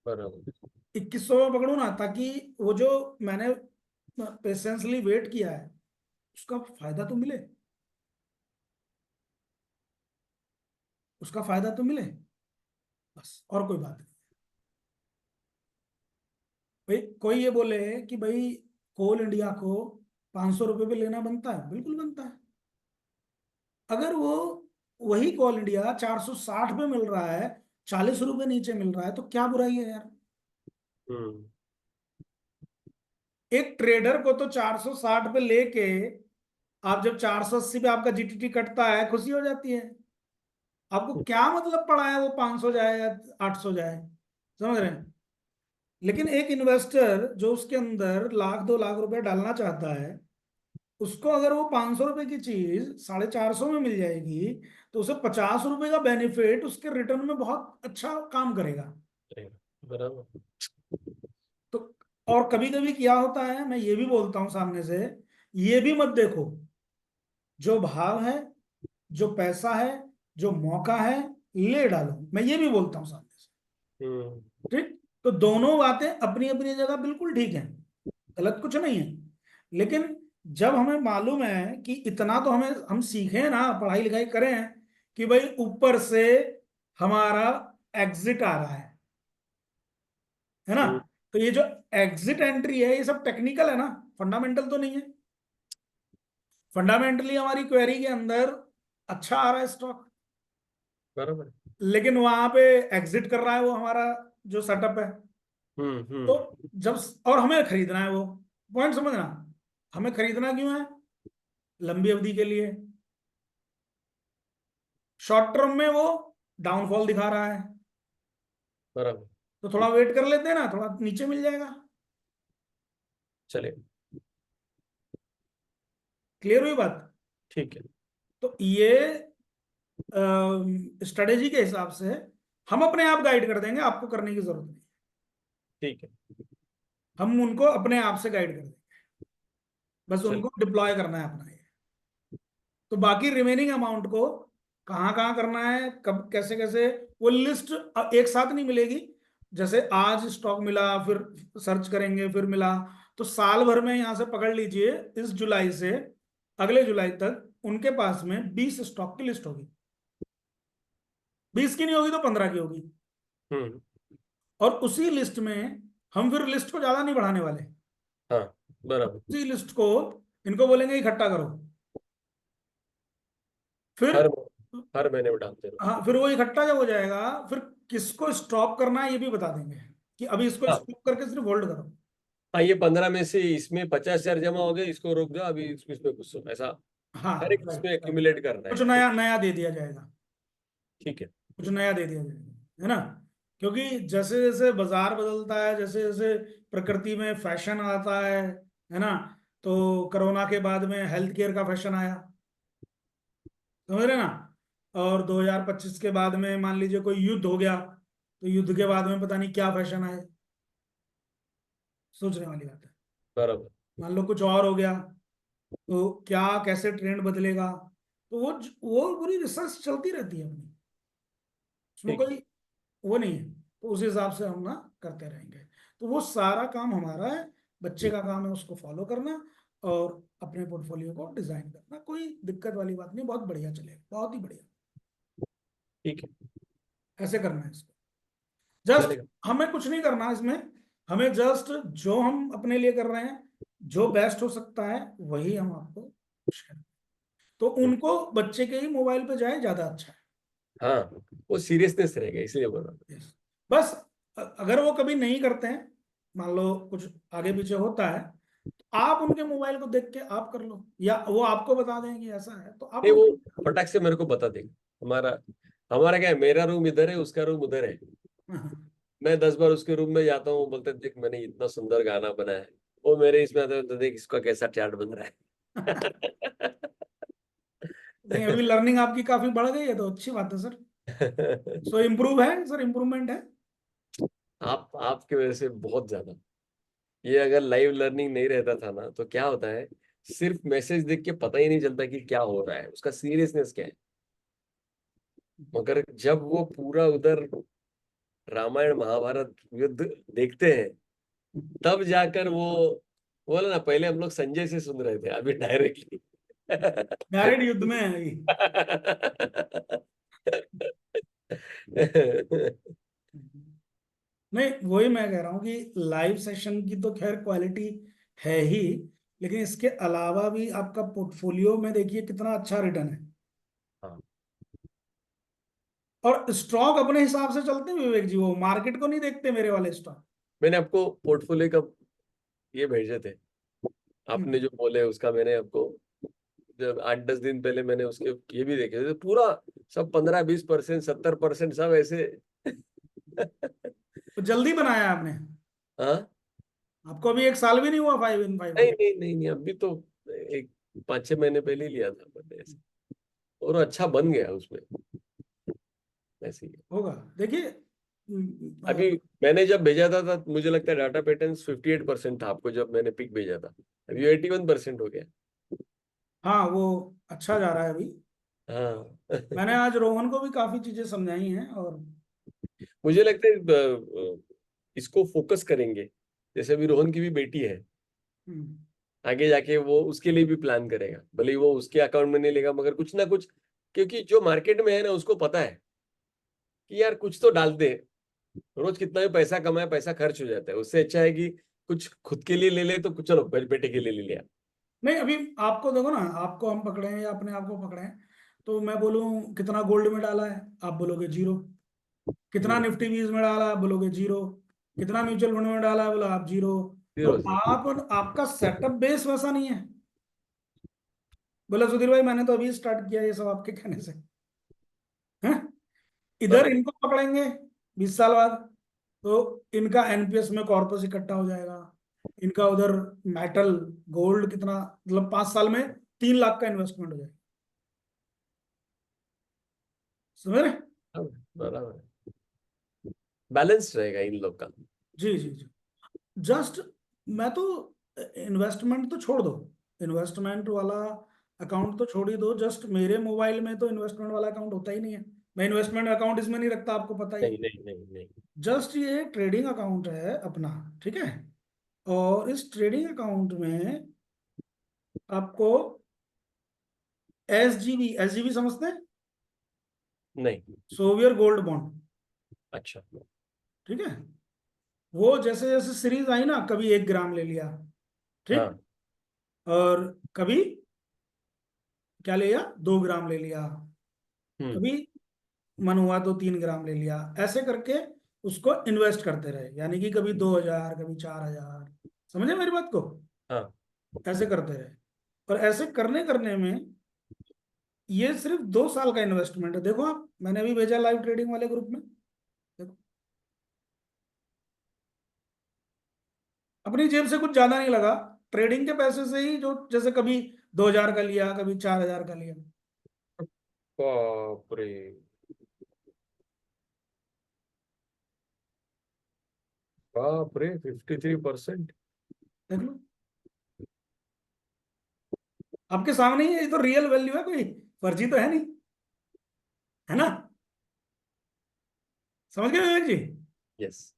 बराबर। 2100 में पकड़ू ना, ताकि वो जो मैंने पेशेंसली वेट किया है उसका फायदा तो मिले, उसका फायदा तो मिले, बस और कोई बात नहीं। भाई कोई ये बोले कि भाई कोल इंडिया को 500 रुपये पे लेना बनता है, बिल्कुल बनता है। अगर वो वही कोल इंडिया 460 पे मिल रहा है, 40 रुपये नीचे मिल रहा है, तो क्या बुराई है यार। हम्म। एक ट्रेडर को तो 460 पे लेके, आप जब 480 पे आपका जीटीटी कटता है खुशी हो जाती है। आपको क्या मतलब पड़ा है वो 500 जाए या 800 जाए, समझ रहे हैं? लेकिन एक इन्वेस्टर जो उसके अंदर 1-2 लाख रुपए डालना चाहता है, उसको अगर वो 500 रुपए की चीज 450 में मिल जाएगी, तो उसे 50 रुपए का बेनिफिट उसके रिटर्न में बहुत अच्छा काम करेगा। बराबर। तो और कभी कभी क्या होता है, मैं ये भी बोलता हूं सामने से, ये भी मत देखो, जो भाव है, जो पैसा है, जो मौका है, ले डालो, मैं ये भी बोलता हूं सामने से। हम्म। ठीक। तो दोनों बातें अपनी अपनी जगह बिल्कुल ठीक है, गलत कुछ नहीं है। लेकिन जब हमें मालूम है कि इतना तो हम सीखे ना, पढ़ाई लिखाई करें, कि भाई ऊपर से हमारा एग्जिट आ रहा है ना। हम्म। तो ये जो एग्जिट एंट्री है ये सब टेक्निकल है ना, फंडामेंटल तो नहीं है। फंडामेंटली हमारी क्वेरी के अंदर अच्छा आ रहा है स्टॉक, बराबर। लेकिन वहां पे एग्जिट कर रहा है वो हमारा जो सेटअप है। तो हम्म। जब, और हमें खरीदना है वो, पॉइंट समझना, हमें खरीदना क्यों है? लंबी अवधि के लिए। शॉर्ट टर्म में वो डाउनफॉल दिखा रहा है, बराबर। तो थोड़ा वेट कर लेते हैं ना, थोड़ा नीचे मिल जाएगा। चले। क्लियर हुई बात? ठीक है। तो ये स्ट्रेटेजी के हिसाब से हम अपने आप गाइड कर देंगे, आपको करने की जरूरत नहीं। ठीक है। हम उनको अपने आप से गाइड कर देंगे, बस चल। उनको डिप्लॉय करना है अपना ये। तो बाकी रिमेनिंग अमाउंट को कहाँ कहाँ करना है, कब कैसे कैसे, वो लिस्ट एक साथ नहीं मिलेगी। जैसे आज स्टॉक मिला, फिर सर्च करेंगे, फिर मिला, तो साल भर में यहां से पकड़ लीजिए, इस जुलाई से अगले जुलाई तक उनके पास में 20 स्टॉक की लिस्ट होगी। 20 की नहीं होगी तो 15 की होगी। हम्म। और उसी लिस्ट में हम फिर लिस्ट को ज्यादा नहीं बढ़ाने वाले। हाँ। बराबर। उसी लिस्ट को इनको बोलेंगे इकट्ठा करो, फिर हर हर महीने में डालते रहो। हाँ, फिर वो इकट्ठा जब हो जाएगा, फिर किसको स्टॉप करना है ये भी बता देंगे कि अभी इसको हाँ स्टॉप करके सिर्फ होल्ड करो। हाँ, ये 15 में से इसमें 50,000 जमा हो गए, इसको रोक दो अभी, इसमें कुछ ऐसा हाँ हर एक राइट इसमें राइट, एक्यूमुलेट करना कुछ है। नया नया दे दिया जाएगा, ठीक है। कुछ नया दे दिया जाएगा, है ना। क्योंकि जैसे जैसे बाजार बदलता है, जैसे जैसे प्रकृति में फैशन आता है ना। तो कोरोना के बाद में हेल्थ केयर का फैशन आया, समझ रहे ना। और 2025 के बाद में मान लीजिए कोई युद्ध हो गया, तो युद्ध के बाद में पता नहीं क्या फैशन आए, सोचने वाली बात है। बराबर। मान लो कुछ और हो गया, तो क्या कैसे ट्रेंड बदलेगा, तो वो पूरी रिसर्च चलती रहती है अपनी, उसमें ठीक। कोई वो नहीं है। तो उस हिसाब से हम ना करते रहेंगे। तो वो सारा काम हमारा है, बच्चे का काम है उसको फॉलो करना और अपने पोर्टफोलियो को डिजाइन करना। कोई दिक्कत वाली बात नहीं, बहुत बढ़िया चलेगा, बहुत ही बढ़िया। ठीक है। ऐसे करना है इसको। जस्ट चलेगा। हमें कुछ नहीं करना इसमें, हमें जस्ट जो हम अपने लिए कर रहे हैं, जो बेस्ट हो सकता है वही हम आपको शेयर। तो उनको बच्चे के ही मोबाइल पे जाए, ज्यादा अच्छा है। हाँ, वो सीरियसनेस रहेगा, इसलिए बोल रहा Yes. बस अगर वो कभी नहीं करते हैं, मान लो कुछ आगे पीछे होता है, तो आप उनके मोबाइल को देख के आप कर लो, या वो आपको बता दें कि ऐसा है तो आप नहीं, वो उनके। फटाक से मेरे को बता देगा। हमारा हमारा क्या है, मेरा रूम इधर है, उसका रूम उधर है। हाँ, मैं 10 बार उसके रूम में जाता हूँ, बोलते देख मैंने इतना सुंदर गाना बनाया है। वो मेरे इसमें आता है, तो देख इसका कैसा चार्ट बन रहा है। नहीं अभी लर्निंग आपकी काफी बढ़ गई है, तो अच्छी बात है सर। सो इम्प्रूव है सर, इम्प्रूवमेंट है। आपके वजह से बहुत ज्यादा। ये अगर लाइव लर्निंग नहीं रहता था ना, तो क्या होता है, सिर्फ मैसेज देख के पता ही नहीं चलता कि क्या हो रहा है, उसका सीरियसनेस क्या है। मगर जब वो पूरा उधर रामायण महाभारत युद्ध देखते हैं, तब जाकर वो बोला ना, पहले हम लोग संजय से सुन रहे थे, अभी डायरेक्टली। डायरेक्ट युद्ध में है अभी। नहीं वही मैं कह रहा हूँ कि लाइव सेशन की तो खैर क्वालिटी है ही, लेकिन इसके अलावा भी आपका पोर्टफोलियो में देखिए कितना अच्छा रिटर्न है। हाँ, और स्टॉक अपने हिसाब से चलते हैं विवेक जी, वो मार्केट को नहीं देखते मेरे वाले स्टॉक। मैंने आपको पोर्टफोलियो का ये भेजे थे, आपने हम्म। जो बोले उसका मैंने आपको, जब 8-10 दिन पहले मैंने उसके ये भी देखे थे पूरा, सब 15-20%, 70% सब ऐसे। तो जल्दी बनाया आपने, हाँ। आपको अभी एक साल भी नहीं हुआ 5 in 5 नहीं में। नहीं नहीं नहीं, अभी तो एक 5-6 महीने पहले ही लिया था मैंने ऐसे, और अच्छा बन गया उसमें, ऐसे ही है। होगा देखिए। अभी मैंने जब भेजा था मुझे लगता है डाटा पैटर्न 58% था आपको, जब मैंने पिक भेजा था। अभी 81% हो गया। हाँ वो अच्छा जा रहा है अभी। हाँ। मैंने आज रोहन को भी काफी चीजें समझाई हैं और मुझे लगता है इसको फोकस करेंगे, जैसे अभी रोहन की भी बेटी है, हम्म, आगे जाके वो उसके लिए भी प्लान करेगा, भले ही वो उसके अकाउंट में नहीं लेगा मगर कुछ ना कुछ, क्योंकि जो मार्केट में है ना उसको पता है कि यार कुछ तो डाल दे, रोज कितना भी पैसा कमाए, पैसा खर्च हो जाता है, उससे अच्छा है कि कुछ खुद के लिए ले ले, तो कुछ चलो बेटे के लिए ले लिया। नहीं अभी आपको देखो ना, आपको हम पकड़े हैं या अपने आप को पकड़े हैं, तो मैं बोलूं कितना गोल्ड में डाला है, आप बोलोगे जीरो। कितना जीरो। निफ्टी 20 में डाला है, बोलोगे जीरो। कितना म्यूचुअल फंड में डाला है, बोला आप जीरो। तो जीरो जीरो। आप आपका सेटअप बेस वैसा नहीं है। बोला सुधीर भाई मैंने तो अभी स्टार्ट किया ये सब आपके कहने से, हैं। इधर बराबर। इनको पकड़ेंगे 20 साल बाद, तो इनका एनपीएस में कॉर्पस इकट्ठा हो जाएगा, इनका उधर मेटल गोल्ड कितना, मतलब 5 साल में 3 लाख का इन्वेस्टमेंट हो जाएगा, समझ रहे। बराबर। बैलेंस रहेगा इन लोग का। जी जी जी। जस्ट मैं तो इन्वेस्टमेंट तो छोड़ दो, इन्वेस्टमेंट वाला अकाउंट तो छोड़ ही दो। जस्ट मेरे मोबाइल में तो इन्वेस्टमेंट वाला अकाउंट होता ही नहीं है, मैं इन्वेस्टमेंट अकाउंट इसमें नहीं रखता, आपको पता ही है। नहीं नहीं नहीं नहीं। जस्ट ये ट्रेडिंग अकाउंट है अपना, ठीक है। और इस ट्रेडिंग अकाउंट में आपको एसजीबी समझते हैं, नहीं। सोवियर गोल्ड बॉन्ड, अच्छा। ठीक है। वो जैसे जैसे सीरीज आई ना, कभी 1 ग्राम ले लिया, ठीक। हाँ। और कभी क्या ले लिया, 2 ग्राम ले लिया, हम्म। कभी मन हुआ तो 3 ग्राम ले लिया, ऐसे करके उसको इन्वेस्ट करते रहे, यानी कि कभी 2,000 कभी 4,000, समझे मेरी बात को, हाँ। ऐसे करते रहे। और ऐसे करने करने में ये सिर्फ 2 साल का इन्वेस्टमेंट है। देखो आप, मैंने अभी भेजा लाइव ट्रेडिंग वाले ग्रुप में, देखो अपनी जेब से कुछ ज्यादा नहीं लगा, ट्रेडिंग के पैसे से ही, जो जैसे कभी 2,000 का लिया, कभी 4,000 का लिया। बाप रे, बाप रे, 53%। देख लो, आपके सामने ही है, ये तो रियल वैल्यू है, कोई फर्जी तो है नहीं, है ना? समझ गए विवेक जी? यस,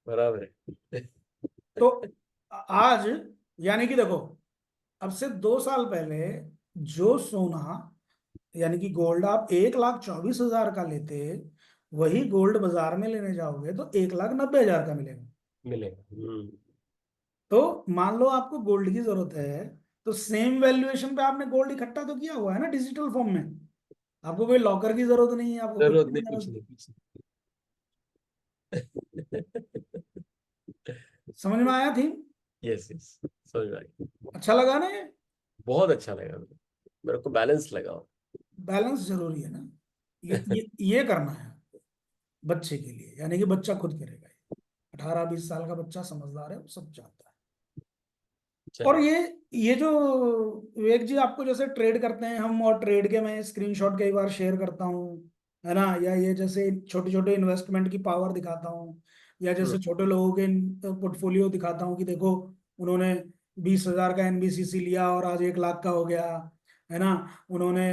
बराबर है। तो आज, यानी कि देखो, अब से 2 साल पहले जो सोना, यानी कि गोल्ड आप 1,24,000 का लेते, वही गोल्ड बाजार में लेने जाओगे तो 1,90,000 का मिलेगा। मिलेगा। तो मान लो आपको गोल्ड की जरूरत है, तो सेम वैल्यूएशन पे आपने गोल्ड इकट्ठा तो किया हुआ है ना डिजिटल फॉर्म में। आपको कोई लॉकर की जरूरत नहीं है, आपको कुछ जरूरत नहीं नहीं, की कुछ जरूरत। नहीं, कुछ नहीं। समझ में आया थी? यस यस, समझ में आ गया। अच्छा लगा ना ये? बहुत अच्छा लगा मेरे को, बैलेंस लगा। बैलेंस जरूरी है ना, ये करना है बच्चे के लिए, यानी कि बच्चा खुद करेगा। 18-20 साल का बच्चा समझदार है, वो सब जानता है। और चलिए। ये जो विवेक जी, आपको जैसे ट्रेड करते हैं हम, और ट्रेड के मैं स्क्रीनशॉट कई बार शेयर करता हूँ, है ना, या ये जैसे छोटे छोटे इन्वेस्टमेंट की पावर दिखाता हूँ, या जैसे छोटे लोगों के पोर्टफोलियो दिखाता हूँ कि देखो, उन्होंने 20,000 का एनबीसीसी लिया और आज 1 लाख का हो गया, है ना, उन्होंने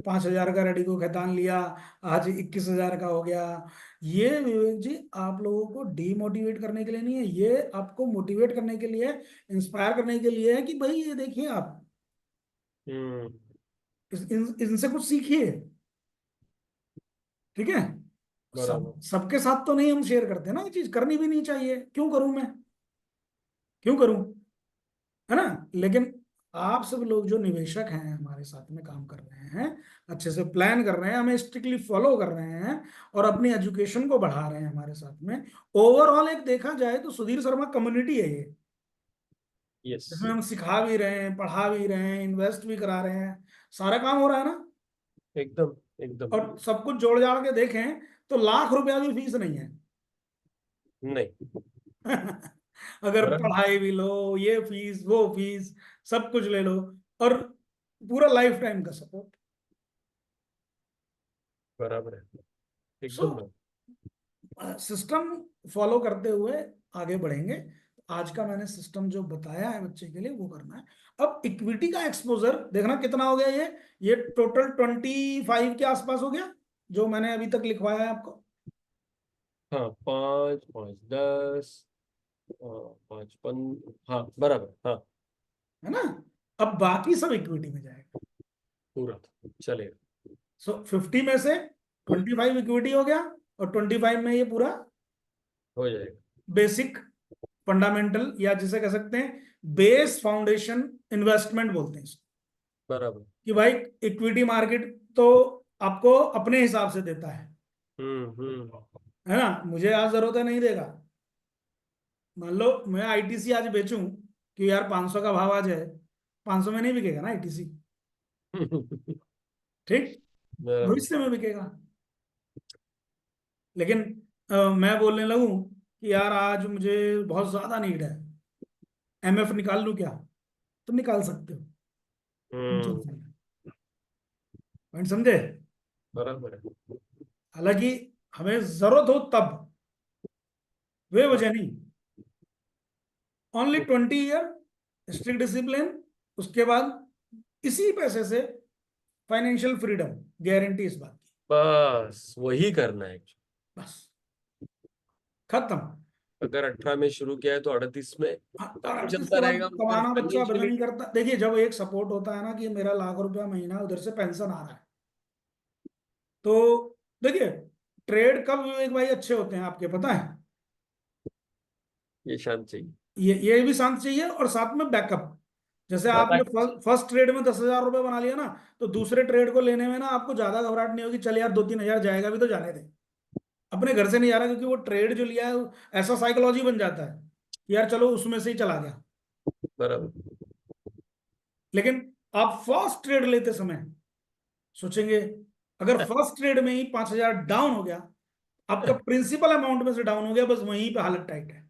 5,000 का रेडिको खैतान लिया, आज 21,000 का हो गया। ये विवेक जी आप लोगों को डीमोटिवेट करने के लिए नहीं है, ये आपको मोटिवेट करने के लिए, इंस्पायर करने के लिए है कि भाई ये देखिए आप, हम्म। इनसे कुछ सीखिए, ठीक है? बराबर। सबके साथ तो नहीं हम शेयर करते ना, ये चीज करनी भी नहीं चाहिए, क्यों करूं मैं, क्यों करूं, है ना? लेकिन आप सब लोग जो निवेशक हैं, हमारे साथ में काम कर रहे हैं, अच्छे से प्लान कर रहे हैं, हमें स्ट्रिक्टली फॉलो कर रहे हैं, और अपनी एजुकेशन को बढ़ा रहे हैं हमारे साथ में, ओवरऑल एक देखा जाए तो सुधीर शर्मा कम्युनिटी है ये, यस। जिसमें हम सिखा भी रहे हैं, पढ़ा भी रहे हैं, इन्वेस्ट भी करा रहे हैं, सारा काम हो रहा है ना। एकदम एकदम। और सब कुछ जोड़ जाड़ के देखें तो लाख रुपया भी फीस नहीं है। नहीं। अगर बराबर। पढ़ाई भी लो, ये फीस वो फीस, सब कुछ ले लो, और पूरा लाइफ टाइम का सपोर्ट। बराबर है, सो एकदम बराबर। सिस्टम फॉलो करते हुए आगे बढ़ेंगे। आज का मैंने सिस्टम जो बताया है बच्चे के लिए, वो करना है। अब इक्विटी का एक्सपोजर देखना कितना हो गया, ये टोटल 25 के आसपास हो गया, जो मैंने अभी तक लिखवाया है आपको, हाँ, 5 5 10, 55, हाँ बराबर, हाँ। है ना? अब बाकी सब इक्विटी में जाएगा। पूरा चलेगा। सो 50 में से 25 इक्विटी हो गया, और 25 में ये पूरा हो जाएगा। बेसिक फंडामेंटल, या जिसे कह सकते हैं बेस फाउंडेशन इन्वेस्टमेंट बोलते हैं इसको, बराबर। कि भाई इक्विटी मार्केट तो आपको अपने हिसाब से देता हम्म। है ना, मुझे आज जरूरत है नहीं देगा। मान लो मैं आईटीसी आज बेचूं कि यार 500 का भाव आज है, 500 में नहीं बिकेगा ना आईटीसी, ठीक, बराबर। भविष्य में बिकेगा। लेकिन मैं बोलने लगूं कि यार आज मुझे बहुत ज्यादा नीड है, एमएफ निकाल लूं क्या, तो निकाल सकते हो म्यूचुअल हम्म। फंड। पॉइंट समझे? बराबर है। हालांकि हमें जरूरत हो तब, वे वजह नहीं, ओनली 20 ईयर स्ट्रिक्ट डिसिप्लिन, उसके बाद इसी पैसे से फाइनेंशियल फ्रीडम, गारंटी इस बात की, बस वही करना है। बस खत्म। अगर 18 में शुरू किया है तो 38 में हाँ, और काम 38 चलता के बाद रहेगा, फिर कमाना बच्चा बदल फाइनेंशियली। नहीं करता। देखिए, जब एक सपोर्ट होता है ना कि मेरा लाख रुपया महीना उधर से पेंशन आ रहा है, तो देखिए, ट्रेड कब विवेक भाई अच्छे होते हैं आपके पता है? ये शांत चाहिए। ये भी शांत चाहिए, और साथ में बैकअप। जैसे आपने बैक। फर्स्ट ट्रेड में 10,000 रुपये बना लिया ना, तो दूसरे ट्रेड को लेने में ना आपको ज्यादा घबराहट नहीं होगी, चल यार 2-3 हजार जाएगा भी तो जाने दे, अपने घर से नहीं जा रहा, क्योंकि वो ट्रेड जो लिया है ऐसा साइकोलॉजी बन जाता है कि यार चलो उसमें से ही चला गया। बराबर। लेकिन आप फर्स्ट ट्रेड लेते समय सोचेंगे, अगर फर्स्ट ट्रेड में ही 5,000 डाउन हो गया, आपका प्रिंसिपल अमाउंट में से डाउन हो गया, बस वहीं पे हालत टाइट है।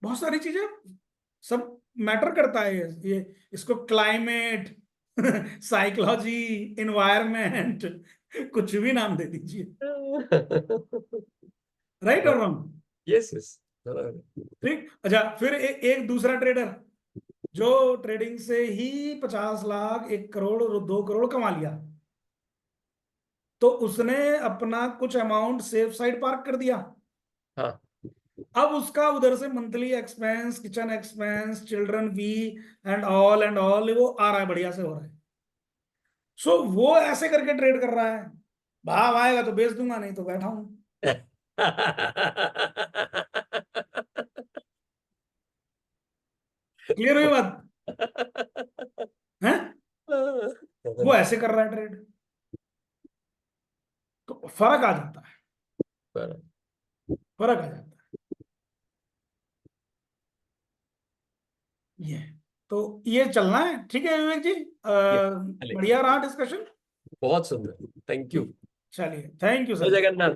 बहुत सारी चीजें सब मैटर करता है, ये इसको क्लाइमेट साइकोलॉजी, इन्वायरमेंट, कुछ भी नाम दे दीजिए, राइट और रॉन्ग। यस यस, बराबर। ठीक, अच्छा फिर एक दूसरा ट्रेडर जो ट्रेडिंग से ही 50 लाख, 1 करोड़ और 2 करोड़ कमा लिया, तो उसने अपना कुछ अमाउंट सेफ साइड पार्क कर दिया। हाँ अब उसका उधर से monthly expense, kitchen expense, children fee and all वो आ रहा है, बढ़िया से हो रहा है। सो वो ऐसे करके ट्रेड कर रहा है, भाव आएगा तो बेच दूंगा, नहीं तो बैठा हूं। क्लियर हुई बात है? वो ऐसे कर रहा है ट्रेड, तो फर्क आ जाता है, बराबर। फर्क आ जाता है। ये तो ये चलना है, ठीक है विवेक जी, ये चलेगा। बढ़िया रहा डिस्कशन। बहुत सुंदर, थैंक यू। चलिए, थैंक यू जय सर। जगन्नाथ।